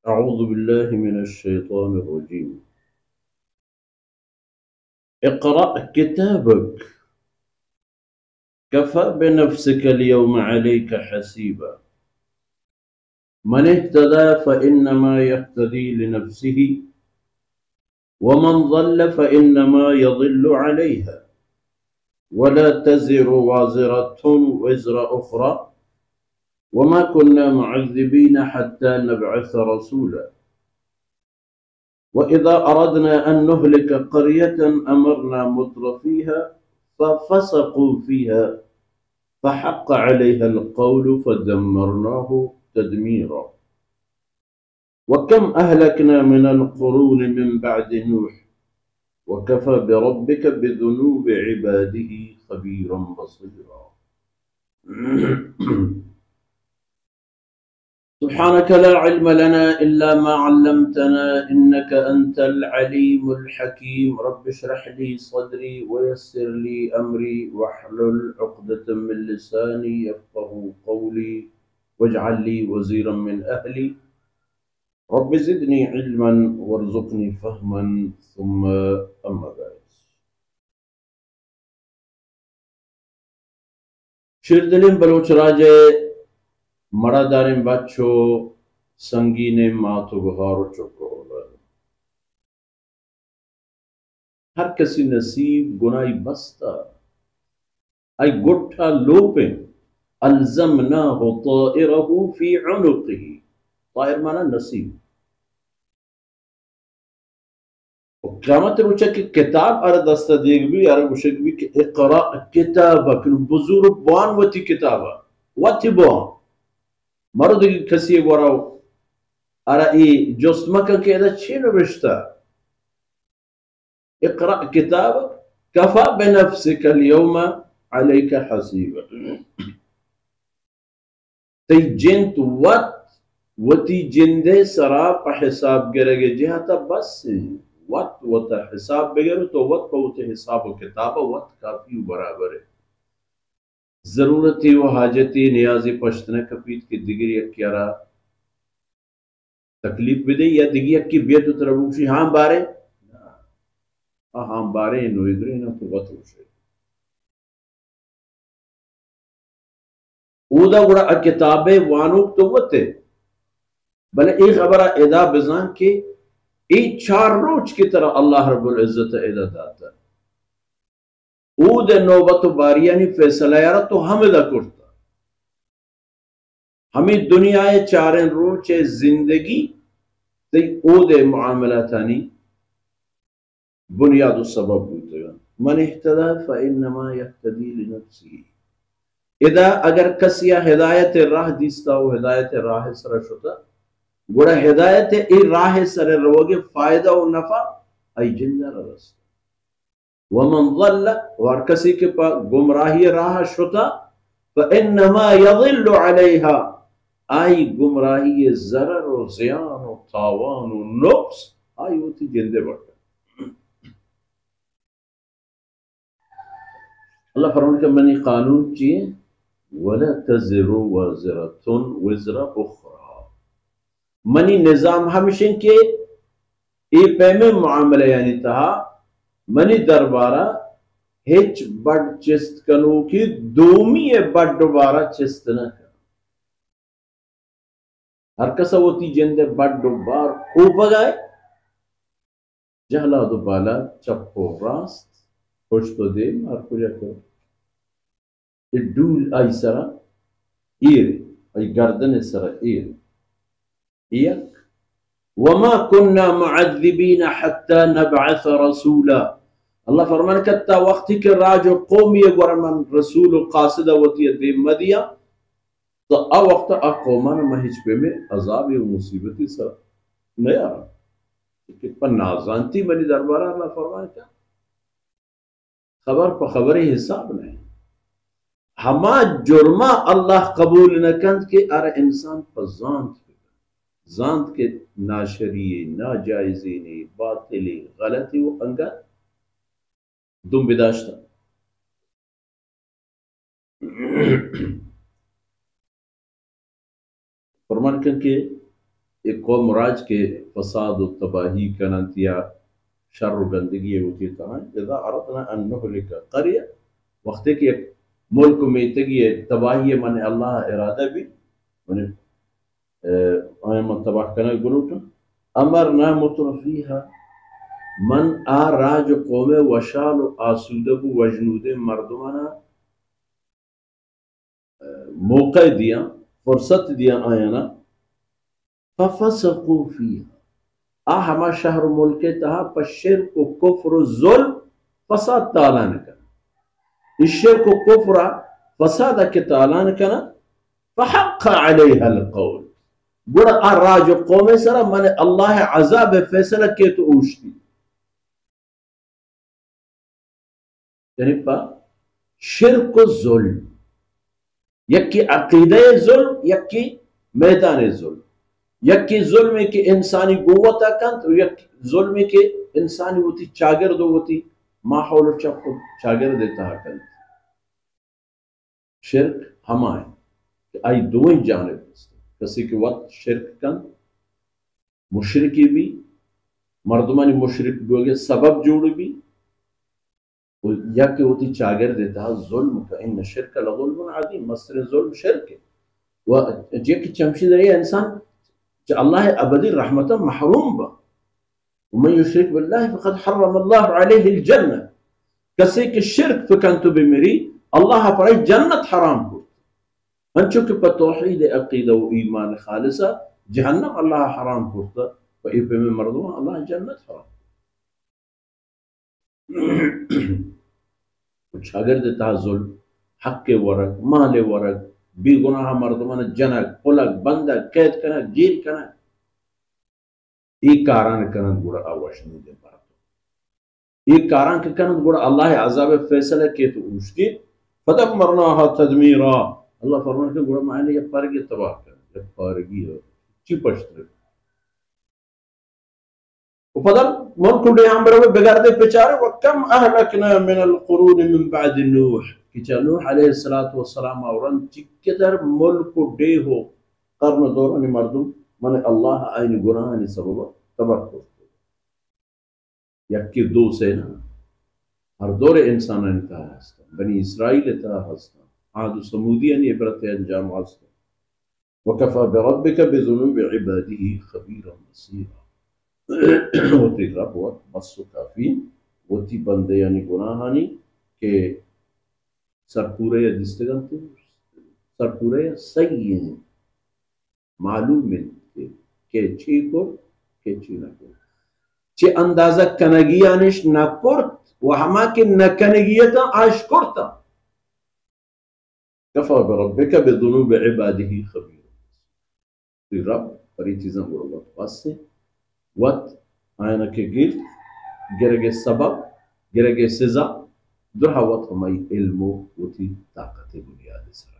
أعوذ بالله من الشيطان الرجيم. اقرأ كتابك كفى بنفسك اليوم عليك حسيبا. من اهتدى فإنما يهتدي لنفسه ومن ضل فإنما يضل عليها ولا تزر وازرة وزر أخرى وما كنا معذبين حتى نبعث رسولا. وإذا أردنا أن نهلك قرية أمرنا مترفيها ففسقوا فيها فحق عليها القول فدمرناه تدميرا. وكم أهلكنا من القرون من بعد نوح وكفى بربك بذنوب عباده خبيرا بصيرا. سبحانك لا علم لنا إلا ما علمتنا إنك أنت العليم الحكيم. رب اشرح لي صدري ويسر لي أمري واحلل عقدة من لساني يفقه قولي واجعل لي وزيرا من أهلي. رب زدني علما وارزقني فهما ثم أما بعد. شردلين بلوچ راجے مرادارن بچو سنگین ماتو بغارو چکو. ہر کسی نصیب گناہی بستا ای گٹھا لوپیں الزمناہ طائرہ فی عنقہ. طائر مانا نصیب. قیامت روچا کہ کتاب ار دستا دیگ بھی ار گوشک بھی کہ اقرأ کتابک بزرگ بوان وتی کتابا وتی بوان مرد کسی گوراو ار ای جست مکہ کہ ادا چینو بشتا اقرأ کتابک کفا بنفسک اليوم علیک حسیبا. تی جنت وتی جندے سرا پا حساب گرگے جہتا بس وقت وتا حساب بگرو تو وقت پوتے حساب و کتاب وقت کافی برابر ہے. ضرورتی و حاجتی نیازی پشتنے کپیت کی دیگر یکیارا تکلیف بھی دے یا دیگر یکی بیت اتربوشی ہاں بارے ہاں بارے نو ادرے نا تو وقت ہوشے او دا گڑا کتابے وانوک تو وتے بلے ایک خبرہ ادا بزان کے ای چار روچ کی طرح اللہ رب العزت ادا داتا او دے نوبت و باریانی فیصلہ یارا تو ہمیں دا کرتا ہمیں دنیا چارن روچ زندگی تی او دے معاملاتانی بنیاد و سبب ہوتے گا. من اہتدا فإنما یہتدی لنفسی. ادا اگر کسیا ہدایت راہ دیستا ہو ہدایت راہ سر شتا گوڑا ہدایت ای راہ سر روگے فائدہ و نفع ای جندہ رستا. ومن ضل اور کسی کے پا گمراہی راہ شتا فإنما يضل عليها آئی گمراہی ضرر و زیان و تاوان و نقص آئی ہوتی جندے بڑھتا. اللہ فرمانے کہ منی قانون چیئے وَلَا تَزِرُ وَزِرَةٌ وِزْرَ أُخْرَى. منی نظام ہمشن کے ای پیمے معاملہ یعنی تہا منی دربارہ ہچ بڑ چست کنو کی دومی بڑ دوبارہ چست نہ کر. ہر کسا ہوتی جندے بڑ دوبار کو بگائے جہلا دو بالا چپو راست خوش تو دے مار کو جاکر الدول آئی سرا ایر آئی گردن سرا ایر ایک وما كنا معذبین حتی نبعث رسولا. اللہ فرمانے کتا وقتی کے راجو قومی گورمن رسول قاصدہ وطی دے مدیا تو ا وقت ا قومان مہج پہ میں عذاب و مصیبتی سر نہیں آ رہا کہ پر نازانتی منی دربارہ. اللہ فرمانے کا خبر پا خبری حساب نہیں ہما جرمہ اللہ قبول نکند کہ ار انسان پر زانت کے ناشریے ناجائزینی باطلی غلطی وہ انگا دم بداشتا. فرمان کن کہ ایک قوم راج کے فساد و تباہی کنانتیا شر و گندگی ہوتی تھا اذا اردنا ان نهلك قريه وقت کہ ایک ملک میں تگی تباہی من اللہ ارادہ بھی من من تباہ کنا گلوٹ امرنا مترفیها من راج قوم وشال آسودب وجنود مردمانا موقع دیا فرصت دیا آیانا ففسقوا فيها ہما شہر ملک تہا پر شرک و کفر و ظلم فساد تعالیٰ نے کنا اس شرک و کفر فساد کے تعالیٰ نے کنا فحق علیہ القول بڑا راج قوم سرا من اللہ عذاب فیصلہ کے تو اوشتی یعنی پا شرک و ظلم یکی عقیدہ ظلم یکی میدان ظلم یکی ظلم کے انسانی قوت کند و یک ظلم کے انسانی ہوتی چاگرد ہوتی ماحول چپ چاگرد دیتا کند شرک ہمائیں کہ آئی دوئیں جانب کسی کے وقت شرک کند مشرکی بھی مردمانی مشرک بھی سبب جوڑ بھی یکی ہوتی چاگرد دیتا ظلم کا ان شرک لظلم عظیم مصر ظلم شرک ہے و جیک چمشی در یہ انسان اللہ ابدی رحمتا محروم با ومن یشرک باللہ فقد حرم اللہ علیہ الجنہ کسی کے شرک فکنتو بمیری اللہ پر جنت حرام کو انچو کہ پر توحید عقیدہ و ایمان خالصہ جہنم اللہ حرام کرتا و ایپے میں مردوں اللہ جنت حرام کچھ اگر دیتا ظلم حق کے ورق مال ورق بی گناہ مردمان جنک پلک بندک قید کنک جیل کنک ایک کاران کنک گوڑا آواشنی دے بارتو ایک کاران کنک گوڑا اللہ عذاب فیصلہ کے تو اوشتی فدمرناها تدمیرا اللہ فرمان کہ گوڑا معنی یہ پارگی تباہ کر یہ پارگی ہے چی پشتر وفضل ملکو ڈیان برو بگار دے پچارے وکم اہلکنا من القرون من بعد نوح کہ نوح علیہ السلام اورن چکدر ملک ڈے ہو قرن دوران مردم من اللہ آئین گناہانی سبب تباہ کرتے یکی دو سینا ہر دور انسان انتہا ہستا بنی اسرائیل انتہا ہستا عاد و سمودیان عبرت انجام ہستا وکفا بربک بذنوب عباده خبیرا بصیرا ہوتی رب وقت بس و کافی ہوتی بندے یعنی گناہانی کہ سرپورے دستگان تھے سرپورے صحیح ہیں معلوم ہے کہ چی کو کہ چی نہ کو چی اندازہ کنگیانش نہ کرت و ہما کے نکنگیتا آش کرتا کفا بربک بذنوب عباده خبیر رب پری چیزاں بڑا وقت پاس سے وقت آئینہ کے گرگے سبب گرگے سزا درہا وقت ہمائی علم و طاقت بنیاد سرا